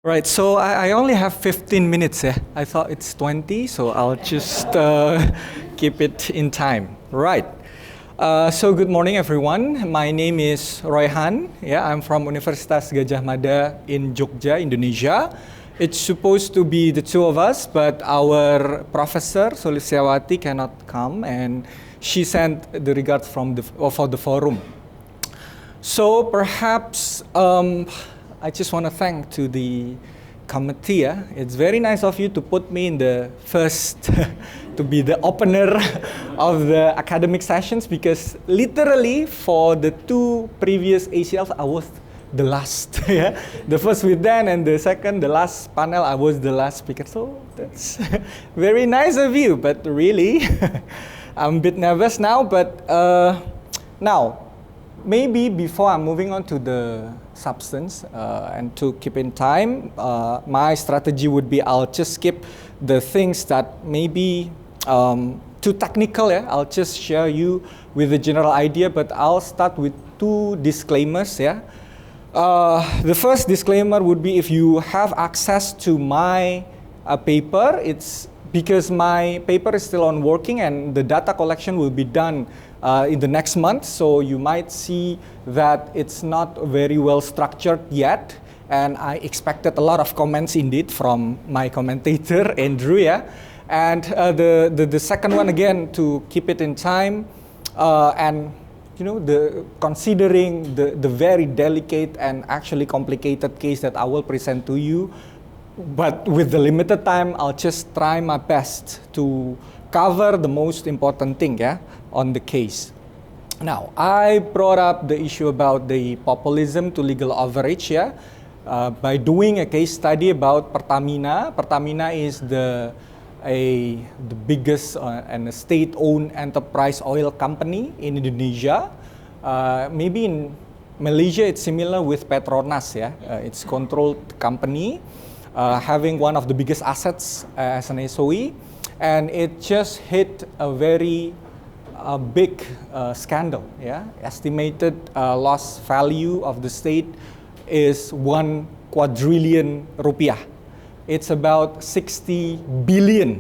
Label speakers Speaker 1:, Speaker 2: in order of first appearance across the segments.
Speaker 1: Right, so I only have 15 minutes. I thought it's 20, so I'll just keep it in time. Right. So good morning, everyone. My name is Royhan. Yeah, I'm from Universitas Gadjah Mada in Jogja, Indonesia. It's supposed to be the two of us, but our professor Sulistiowati cannot come, and she sent the regards from for the forum. So perhaps I just want to thank to the committee. It's very nice of you to put me in the first, to be the opener of the academic sessions, because literally for the two previous ACLs, I was the last. Yeah, the first with Dan, and the second, the last panel, I was the last speaker. So that's very nice of you, but really, I'm a bit nervous now. But now, maybe before I'm moving on to the substance and to keep in time, my strategy would be I'll just skip the things that maybe too technical. Yeah? I'll just share you with the general idea, but I'll start with two disclaimers. Yeah? The first disclaimer would be if you have access to my paper, it's because my paper is still on working and the data collection will be done in the next month, so you might see that it's not very well structured yet, and I expected a lot of comments indeed from my commentator Andrew. Yeah, and the second one, again, to keep it in time, and you know, considering the very delicate and actually complicated case that I will present to you, but with the limited time, I'll just try my best to cover the most important thing, yeah, on the case. Now, I brought up the issue about the populism to legal overreach, yeah, by doing a case study about Pertamina. Pertamina is the biggest and a state-owned enterprise oil company in Indonesia. Maybe in Malaysia, it's similar with Petronas, yeah. It's controlled company, having one of the biggest assets as an SOE, and it just hit a very big scandal. Yeah, estimated loss value of the state is 1 quadrillion rupiah. It's about 60 billion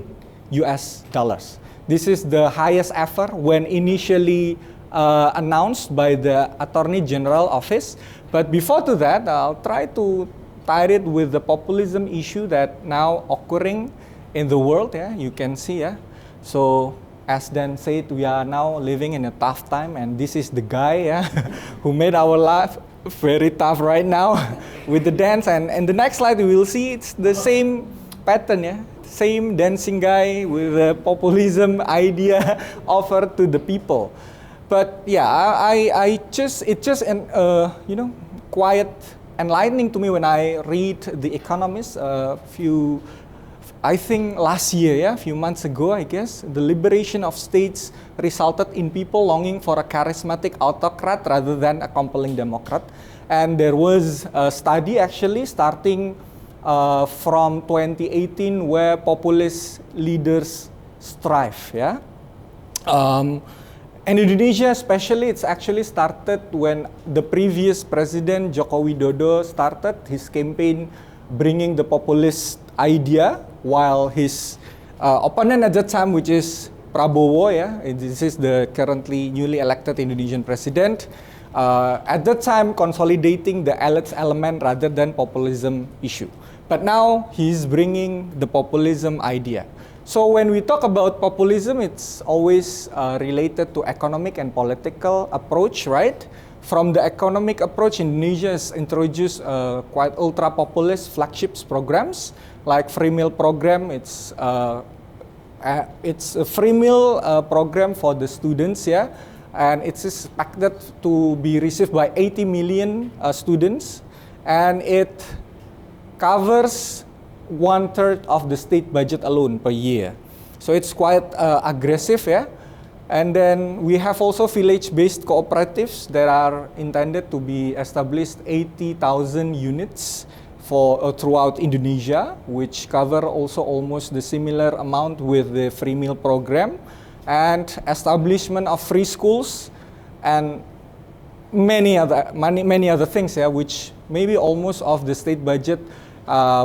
Speaker 1: US dollars. This is the highest ever when initially announced by the Attorney General Office. But before to that, I'll try to tie it with the populism issue that now occurring in the world. Yeah, you can see. Yeah, so as Dan said, we are now living in a tough time, and this is the guy, yeah, who made our life very tough right now with the dance. And the next slide we will see it's the same pattern. Yeah, same dancing guy with the populism idea offered to the people. But yeah, it just you know, quite enlightening to me when I read The Economist I think last year, yeah, a few months ago, I guess, the liberation of states resulted in people longing for a charismatic autocrat rather than a compelling democrat. And there was a study actually starting from 2018 where populist leaders strive. Yeah. And Indonesia especially, it's actually started when the previous president Joko Widodo started his campaign bringing the populist idea, while his opponent at that time, which is Prabowo, yeah, this is the currently newly elected Indonesian president, at that time consolidating the elites element rather than populism issue. But now he's bringing the populism idea. So when we talk about populism, it's always related to economic and political approach, right? From the economic approach, Indonesia has introduced quite ultra-populist flagships programs, like free meal program. It's a free meal program for the students, yeah, and it's expected to be received by 80 million students, and it covers 1/3 of the state budget alone per year. So it's quite aggressive, yeah. And then we have also village-based cooperatives that are intended to be established 80,000 units for throughout Indonesia, which cover also almost the similar amount with the free meal program, and establishment of free schools, and many other things, yeah, which maybe almost of the state budget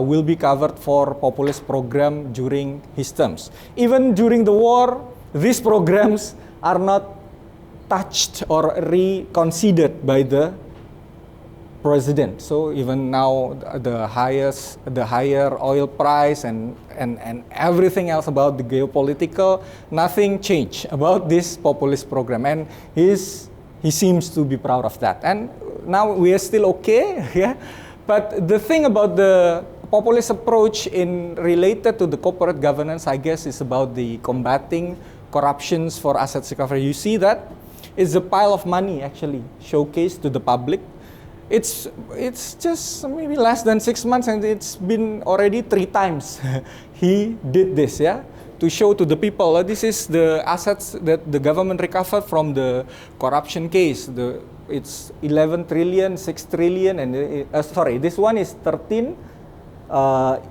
Speaker 1: will be covered for populist program during his terms. Even during the war, these programs are not touched or reconsidered by the president. So even now, the higher oil price and everything else about the geopolitical, nothing changed about this populist program, and he seems to be proud of that. And now we are still okay, yeah. But the thing about the populist approach in related to the corporate governance, I guess, is about the combating corruptions for asset recovery. You see that it's a pile of money actually showcased to the public. It's just maybe less than 6 months, and it's been already 3 times he did this, yeah, to show to the people this is the assets that the government recovered from the corruption case. It's 11 trillion, 6 trillion, and sorry, this one is 13,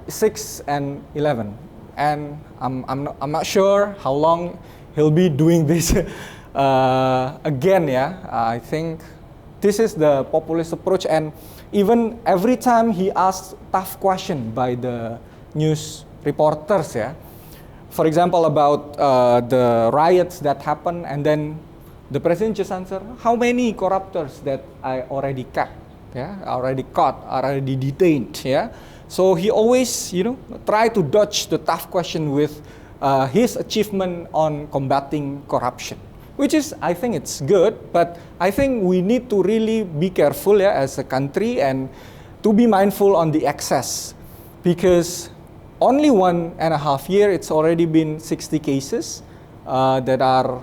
Speaker 1: 6 and 11, and I'm not sure how long he'll be doing this again, yeah. I think this is the populist approach, and even every time he asks tough question by the news reporters, yeah. For example, about the riots that happened, and then the president just answered, how many corruptors that I already caught, yeah, already detained, yeah. So he always, try to dodge the tough question with his achievement on combating corruption, which is, I think it's good, but I think we need to really be careful, yeah, as a country, and to be mindful on the excess, because only 1.5 years, it's already been 60 cases that are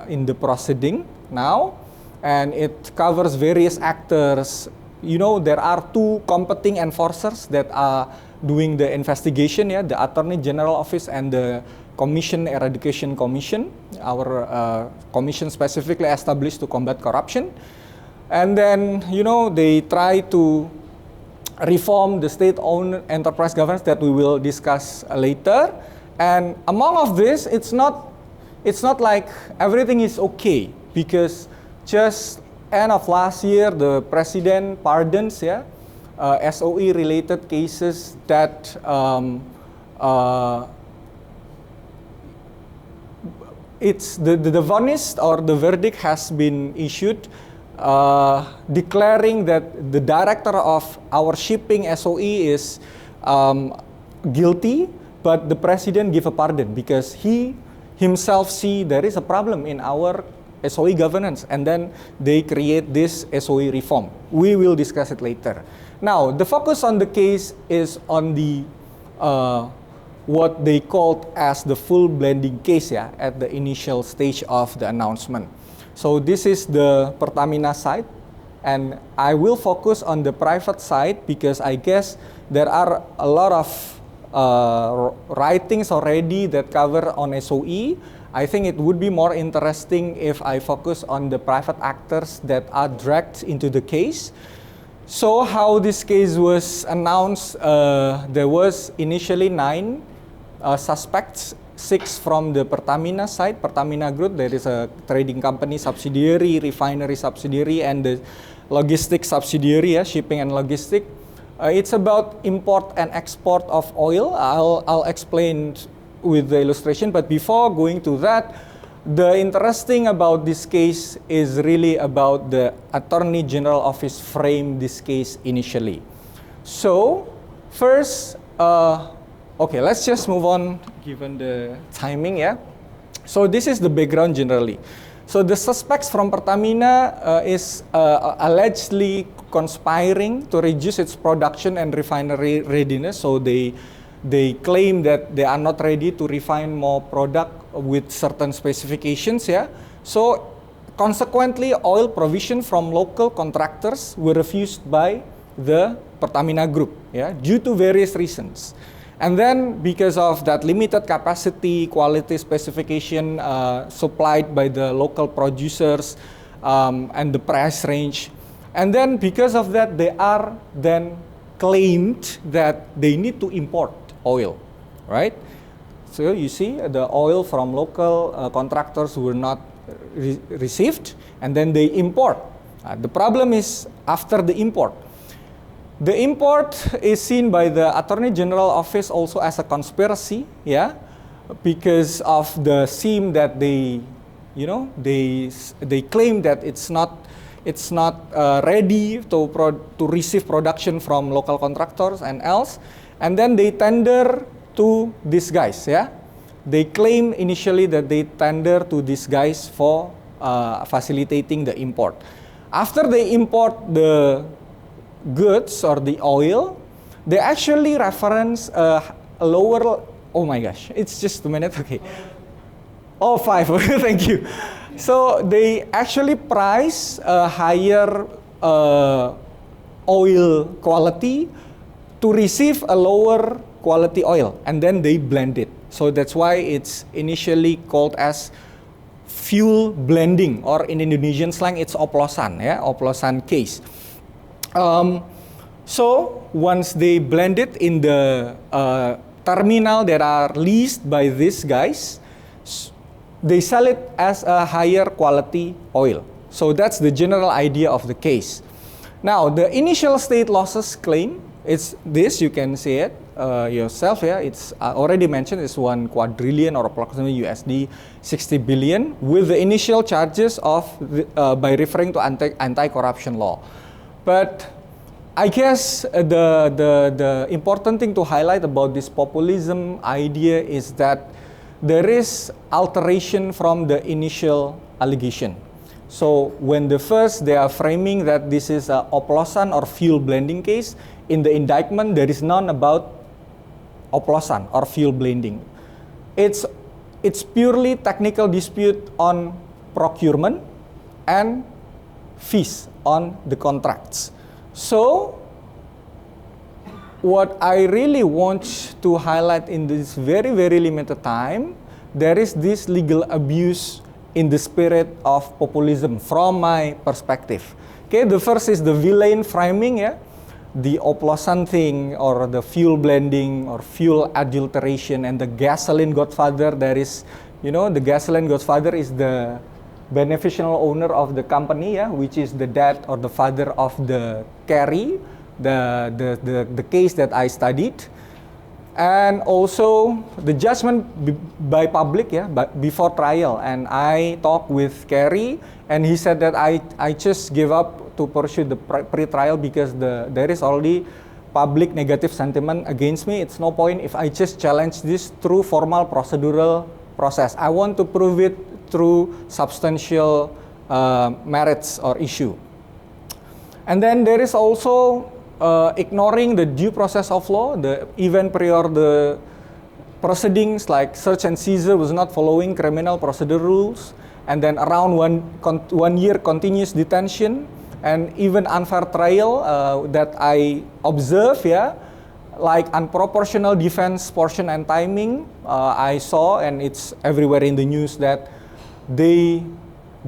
Speaker 1: in the proceeding now, and it covers various actors. There are 2 competing enforcers that are doing the investigation, yeah, the Attorney General Office and the Commission, Eradication Commission, our commission specifically established to combat corruption. And then, they try to reform the state-owned enterprise governance that we will discuss later. And among of this, it's not like everything is okay, because just end of last year, the president pardons, yeah, SOE related cases that it's the verdict or the verdict has been issued, declaring that the director of our shipping SOE is guilty, but the president give a pardon because he himself see there is a problem in our SOE governance, and then they create this SOE reform. We will discuss it later. Now, the focus on the case is on the what they called as the full blending case, yeah, at the initial stage of the announcement. So this is the Pertamina side, and I will focus on the private side because I guess there are a lot of writings already that cover on SOE. I think it would be more interesting if I focus on the private actors that are dragged into the case. So how this case was announced, there was initially 9 suspects, 6 from the Pertamina side, Pertamina Group. There is a trading company subsidiary, refinery subsidiary, and the logistics subsidiary, yeah, shipping and logistics. It's about import and export of oil. I'll explain with the illustration, but before going to that, the interesting about this case is really about the Attorney General Office framed this case initially. So first, okay, let's just move on given the timing, yeah. So this is the background generally. So the suspects from Pertamina is allegedly conspiring to reduce its production and refinery readiness. So they claim that they are not ready to refine more product with certain specifications, yeah. So consequently, oil provision from local contractors were refused by the Pertamina Group, yeah, due to various reasons. And then because of that limited capacity, quality specification supplied by the local producers and the price range. And then because of that, they are then claimed that they need to import oil, right? So you see the oil from local contractors were not received, and then they import. The problem is after the import, The import is seen by the Attorney General Office also as a conspiracy, yeah, because of the seam that they, you know, they claim that it's not ready to receive production from local contractors and else, and then they tender to these guys, yeah. They claim initially that they tender to these guys for facilitating the import. After they import the goods or the oil, they actually reference a lower, oh my gosh, it's just a minute, okay. Oh, 5, thank you. So they actually price a higher oil quality to receive a lower quality oil, and then they blend it. So that's why it's initially called as fuel blending, or in Indonesian slang it's oplosan, yeah, oplosan case. So once they blend it in the terminal that are leased by these guys, they sell it as a higher quality oil. So that's the general idea of the case. Now the initial state losses claim, it's this, you can see it yourself, yeah. It's already mentioned, it's 1 quadrillion or approximately USD 60 billion with the initial charges of by referring to anti-corruption law. But I guess the important thing to highlight about this populism idea is that there is alteration from the initial allegation. So when they are framing that this is a oplosan or fuel blending case, in the indictment there is none about oplosan or fuel blending. It's purely technical dispute on procurement and fees on the contracts. So what I really want to highlight in this very, very limited time, there is this legal abuse in the spirit of populism from my perspective. Okay, the first is the villain framing, yeah, the oplosan thing or the fuel blending or fuel adulteration, and the gasoline godfather. There is, you know, the gasoline godfather is the beneficial owner of the company, yeah, which is the dad or the father of the Kerry, the case that I studied. And also the judgment by public, yeah, before trial. And I talked with Kerry, and he said that I just give up to pursue the pre-trial because there is already public negative sentiment against me. It's no point if I just challenge this through formal procedural process. I want to prove it through substantial merits or issue. And then there is also ignoring the due process of law, the even prior the proceedings like search and seizure was not following criminal procedure rules, and then around 1 year continuous detention, and even unfair trial that I observe, yeah, like unproportional defense portion and timing. I saw, and it's everywhere in the news, that they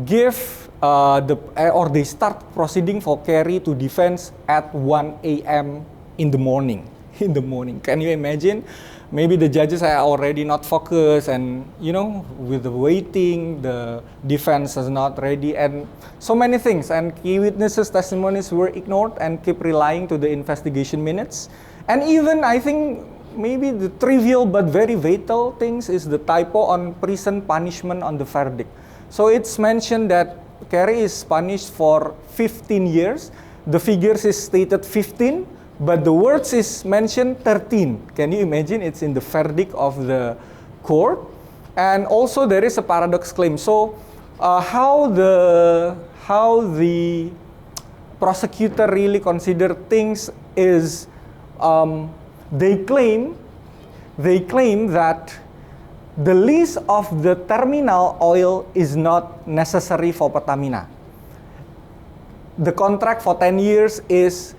Speaker 1: give or they start proceeding for Kerry to defense at 1 a.m. in the morning. In the morning, can you imagine? Maybe the judges are already not focused, and you know, with the waiting, the defense is not ready, and so many things. And key witnesses' testimonies were ignored and keep relying to the investigation minutes. And even I think maybe the trivial but very vital things is the typo on prison punishment on the verdict. So it's mentioned that Kerry is punished for 15 years. The figures is stated 15, but the words is mentioned 13. Can you imagine? It's in the verdict of the court. And also there is a paradox claim. So how the prosecutor really consider things is they claim that the lease of the terminal oil is not necessary for Pertamina. The contract for 10 years is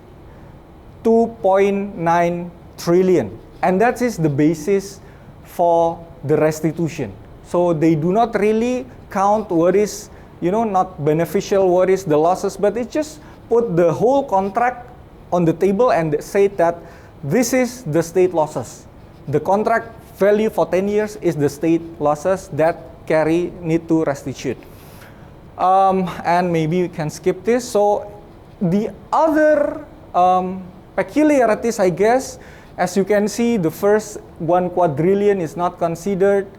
Speaker 1: 2.9 trillion, and that is the basis for the restitution. So they do not really count what is, you know, not beneficial, what is the losses, but it just put the whole contract on the table and say that this is the state losses. The contract value for 10 years is the state losses that Kerry need to restitute. And maybe we can skip this. So the other peculiarities, I guess. As you can see, the first 1 quadrillion is not considered.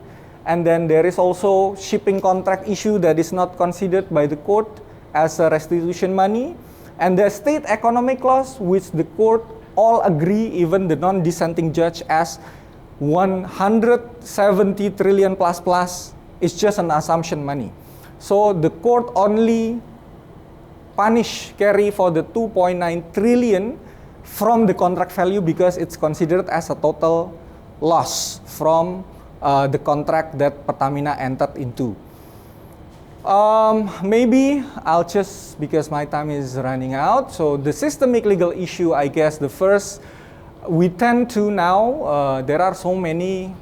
Speaker 1: And then there is also shipping contract issue that is not considered by the court as a restitution money. And the state economic loss, which the court all agree, even the non-dissenting judge, as 170 trillion plus is just an assumption money. So the court only carry for the 2.9 trillion from the contract value because it's considered as a total loss from the contract that Pertamina entered into. Maybe I'll just, because my time is running out, so the systemic legal issue, I guess the first, we tend to now, there are so many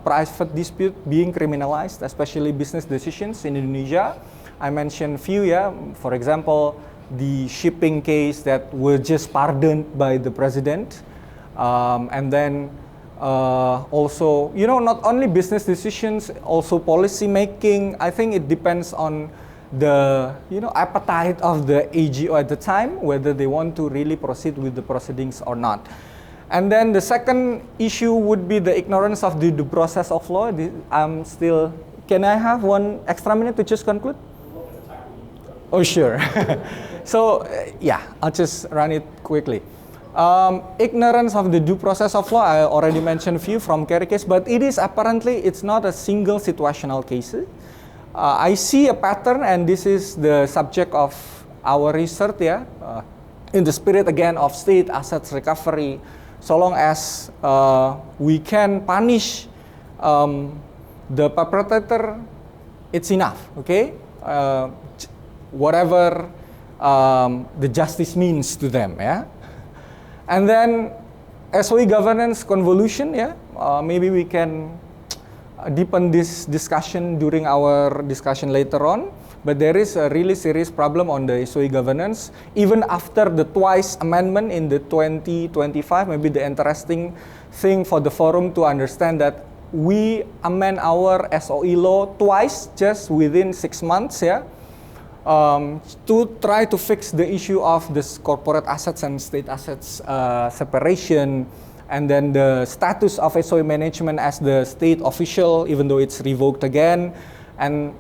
Speaker 1: private dispute being criminalized, especially business decisions in Indonesia. I mentioned few, for example, the shipping case that were just pardoned by the president, and then also, not only business decisions, also policy making. I think it depends on the, appetite of the AGO at the time, whether they want to really proceed with the proceedings or not. And then the second issue would be the ignorance of the due process of law. Can I have 1 extra minute to just conclude? Oh, sure. So, I'll just run it quickly. Ignorance of the due process of law, I already mentioned a few from Kerry case, but it's not a single situational case. I see a pattern, and this is the subject of our research, in the spirit again of state assets recovery. So long as we can punish the perpetrator, it's enough, okay? Whatever the justice means to them, And then SOE governance convolution, maybe we can deepen this discussion during our discussion later on. But there is a really serious problem on the SOE governance. Even after the twice amendment in the 2025, maybe the interesting thing for the forum to understand that we amend our SOE law twice, just within 6 months, to try to fix the issue of this corporate assets and state assets separation, and then the status of SOE management as the state official, even though it's revoked again. And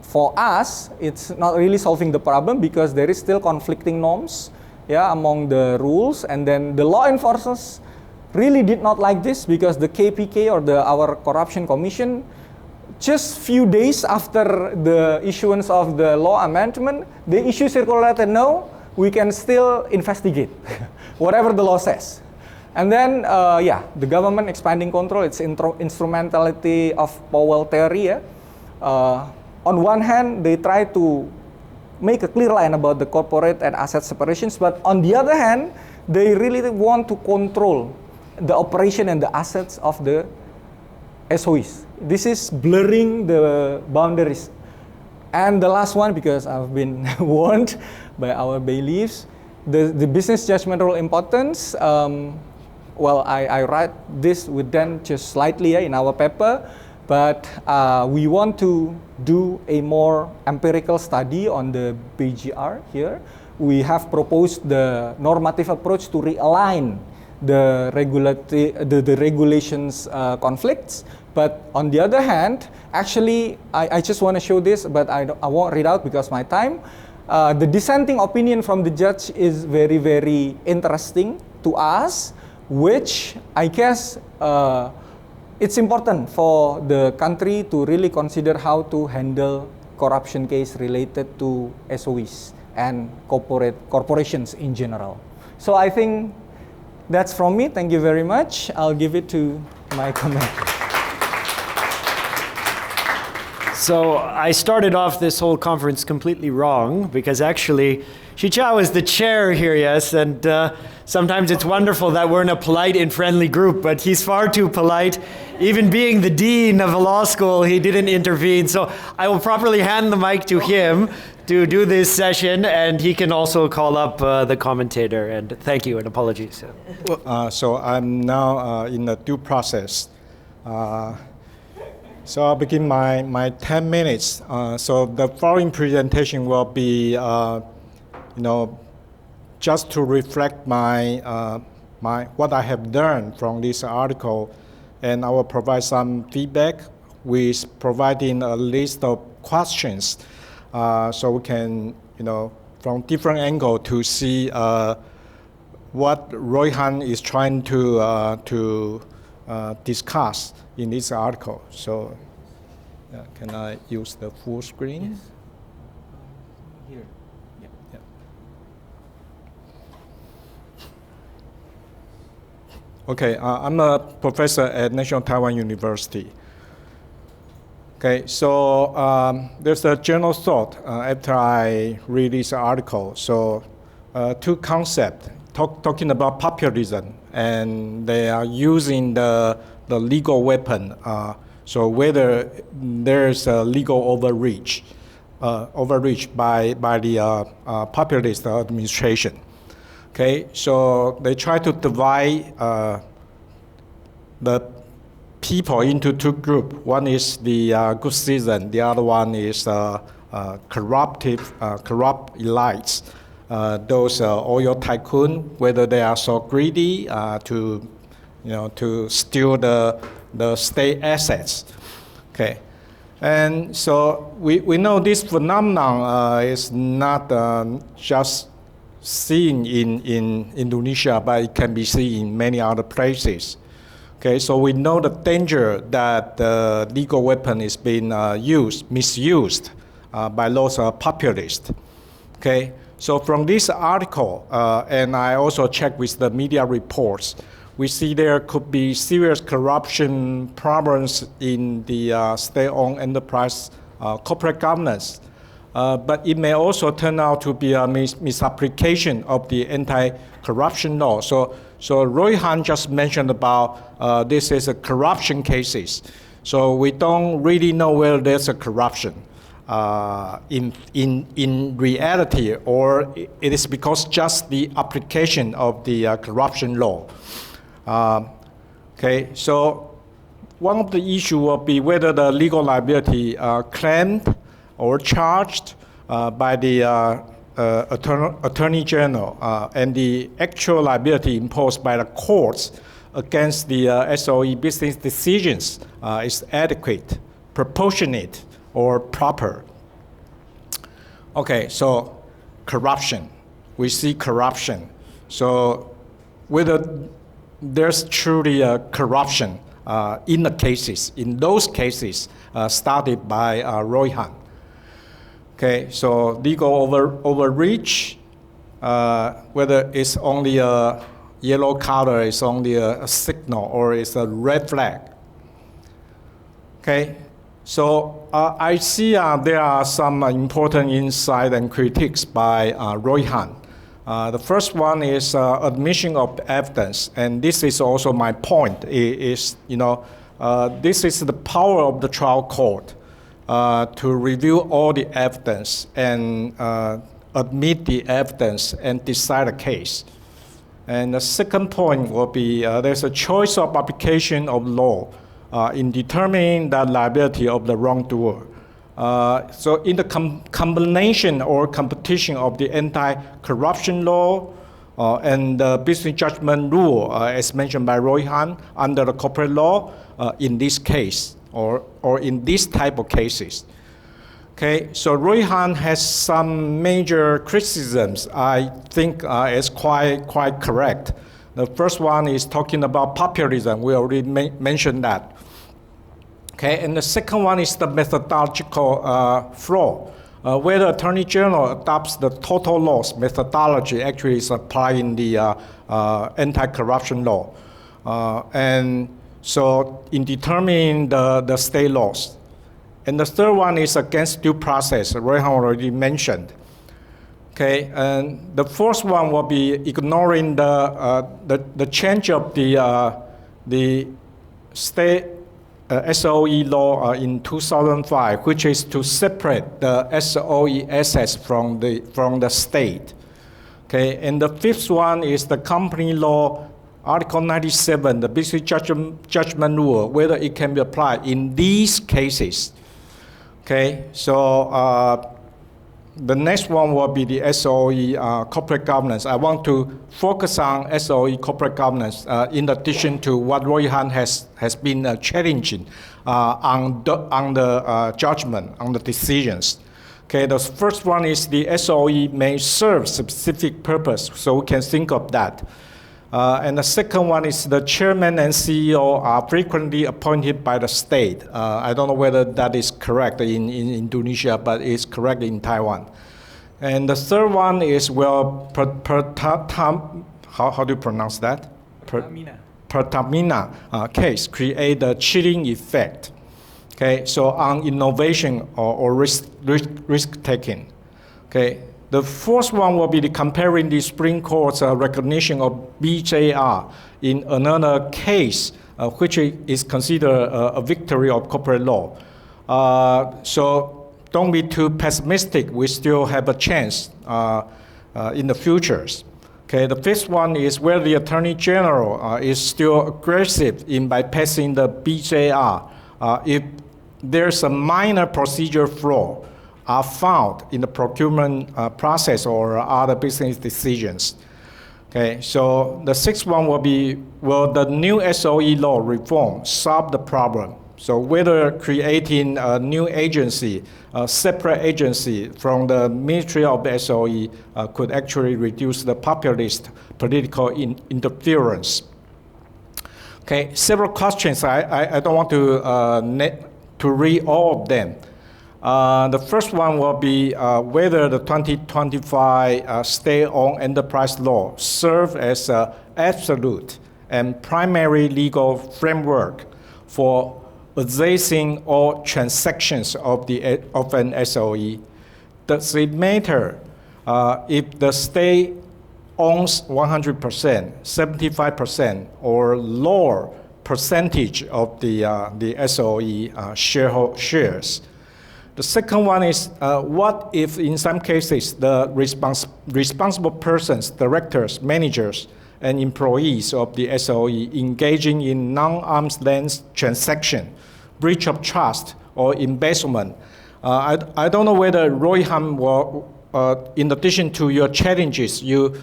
Speaker 1: for us, it's not really solving the problem because there is still conflicting norms among the rules. And then the law enforcers really did not like this because the KPK or our corruption commission, just few days after the issuance of the law amendment, they issue circular letter, no, we can still investigate whatever the law says. And then, the government expanding control, its instrumentality of Powell theory. On one hand, they try to make a clear line about the corporate and asset separations, but on the other hand, they really want to control the operation and the assets of the SOEs. This is blurring the boundaries. And the last one, because I've been warned by our bailiffs, the business judgment rule importance. I write this with them just slightly in our paper, but we want to do a more empirical study on the BGR here. We have proposed the normative approach to realign the regulations conflicts. But on the other hand, actually, I just want to show this, but I won't read out because my time. The dissenting opinion from the judge is very, very interesting to us, which I guess it's important for the country to really consider how to handle corruption case related to SOEs and corporations in general. So I think that's from me. Thank you very much. I'll give it to my comment.
Speaker 2: So I started off this whole conference completely wrong because actually Xi Chao is the chair here, yes, and sometimes it's wonderful that we're in a polite and friendly group, but he's far too polite. Even being the dean of a law school, he didn't intervene. So I will properly hand the mic to him to do this session, and he can also call up the commentator. And thank you and apologies.
Speaker 3: So I'm now in the due process. So I'll begin my 10 minutes. So the following presentation will be, just to reflect what I have learned from this article, and I will provide some feedback with providing a list of questions, so we can, from different angle to see what Royhan is trying to discuss in this article. So, can I use the full screen?
Speaker 1: Yes. Here. Yeah.
Speaker 3: Yeah. Okay, I'm a professor at National Taiwan University. Okay, so there's a general thought after I read this article. So two concepts talking about populism, and they are using the legal weapon. So whether there's a legal overreach by the populist administration. Okay, so they try to divide the people into two groups. One is the good citizen, the other one is corrupt elites. Those oil tycoon, whether they are so greedy to steal the state assets. Okay, and so we know this phenomenon is not just seen in Indonesia, but it can be seen in many other places. Okay, so we know the danger that the legal weapon is being misused by those populists. Okay, so from this article, and I also checked with the media reports, we see there could be serious corruption problems in the state-owned enterprise corporate governance. But it may also turn out to be a misapplication of the anti-corruption law. So Royhan just mentioned about this is a corruption cases. So we don't really know whether there's a corruption in reality, or it is because just the application of the corruption law. Okay, so one of the issues will be whether the legal liability claimed or charged by the Attorney General and the actual liability imposed by the courts against the SOE business decisions is adequate, proportionate, or proper. Okay, so corruption. We see corruption. So whether there's truly a corruption in those cases started by Royhan. Okay, so legal overreach, whether it's only a yellow color, it's only a signal, or it's a red flag. Okay, so I see there are some important insight and critiques by Royhan. The first one is admission of evidence, and this is also my point. This is the power of the trial court to review all the evidence and admit the evidence and decide a case. And the second point will be there's a choice of application of law in determining the liability of the wrongdoer. So in the combination or competition of the anti-corruption law and the business judgment rule, as mentioned by Royhan, under the corporate law, in this case, or in this type of cases. Okay, so Royhan has some major criticisms I think is quite correct. The first one is talking about populism. We already mentioned that. Okay, and the second one is the methodological flaw. Whether Attorney General adopts the total loss methodology actually is applying the anti-corruption law. And so in determining the state loss. And the third one is against due process, Royhan already mentioned. Okay, and the fourth one will be ignoring the change of the state SOE law in 2005, which is to separate the SOE assets from the state. Okay, and the fifth one is the company law, Article 97, the business judgment rule, whether it can be applied in these cases. Okay, so the next one will be the SOE corporate governance. I want to focus on SOE corporate governance in addition to what Royhan has been challenging on the judgment, on the decisions. Okay, the first one is the SOE may serve specific purpose, so we can think of that. And the second one is the chairman and CEO are frequently appointed by the state. I don't know whether that is correct in Indonesia, but it's correct in Taiwan. And the third one is, well, how do you pronounce that? Pertamina case create a chilling effect. Okay, so on innovation or risk taking. Okay. The fourth one will be the comparing the Supreme Court's recognition of BJR in another case, which is considered a victory of corporate law. So don't be too pessimistic. We still have a chance in the futures. Okay, the fifth one is where the Attorney General is still aggressive in bypassing the BJR. If there's a minor procedure flaw are found in the procurement process or other business decisions. Okay, so the sixth one will be, will the new SOE law reform solve the problem? So whether creating a new agency, a separate agency from the Ministry of SOE could actually reduce the populist political interference. Okay, several questions. I don't want to read all of them. The first one will be whether the 2025 state-owned enterprise law serves as an absolute and primary legal framework for assessing all transactions of an SOE. Does it matter if the state owns 100%, 75%, or lower percentage of the SOE shares? The second one is, what if in some cases the responsible persons, directors, managers, and employees of the SOE engaging in non-arm's length transaction, breach of trust, or embezzlement? I don't know whether Royhan will, in addition to your challenges, you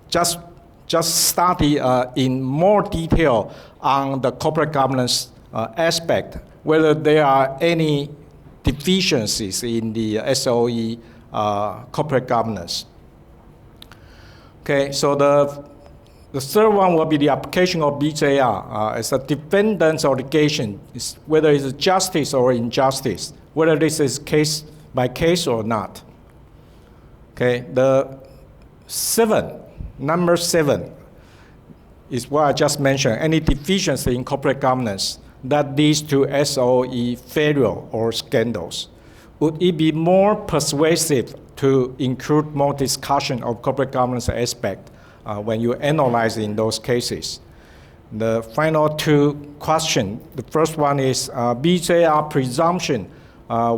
Speaker 3: just study in more detail on the corporate governance aspect, whether there are any deficiencies in the SOE corporate governance. Okay, so the third one will be the application of BJR as a defendant's obligation, whether it's justice or injustice, whether this is case by case or not. Okay, number seven is what I just mentioned, any deficiency in corporate governance that leads to SOE failure or scandals. Would it be more persuasive to include more discussion of corporate governance aspect when you analyze in those cases? The final two questions, the first one is BJR presumption.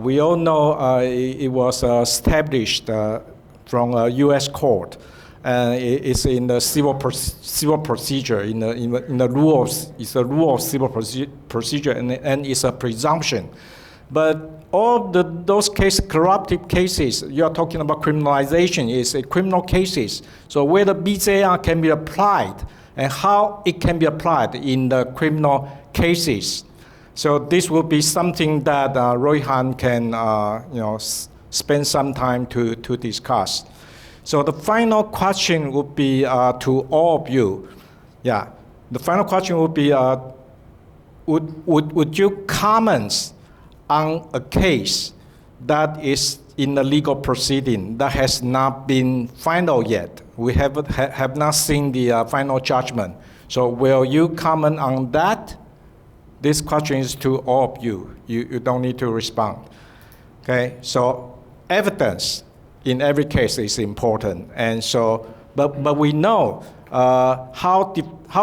Speaker 3: We all know it was established from a US court. It's in the civil procedure, in the rules. It's a rule of civil procedure, and it's a presumption. But all those corruptive cases, you are talking about criminalization, is a criminal cases. So whether BJR can be applied and how it can be applied in the criminal cases. So this will be something that Royhan can spend some time to discuss. So the final question would be to all of you. Yeah, the final question would be, would you comment on a case that is in the legal proceeding that has not been final yet? We have not seen the final judgment. So will you comment on that? This question is to all of you. You don't need to respond. Okay, so evidence in every case is important, and so, but we know how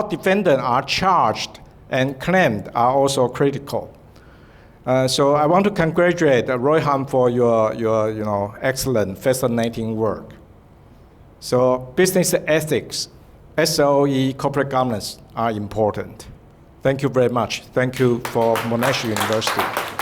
Speaker 3: defendants are charged and claimed are also critical. So I want to congratulate Royhan for your excellent, fascinating work. So business ethics, SOE, corporate governance are important. Thank you very much. Thank you for Monash University.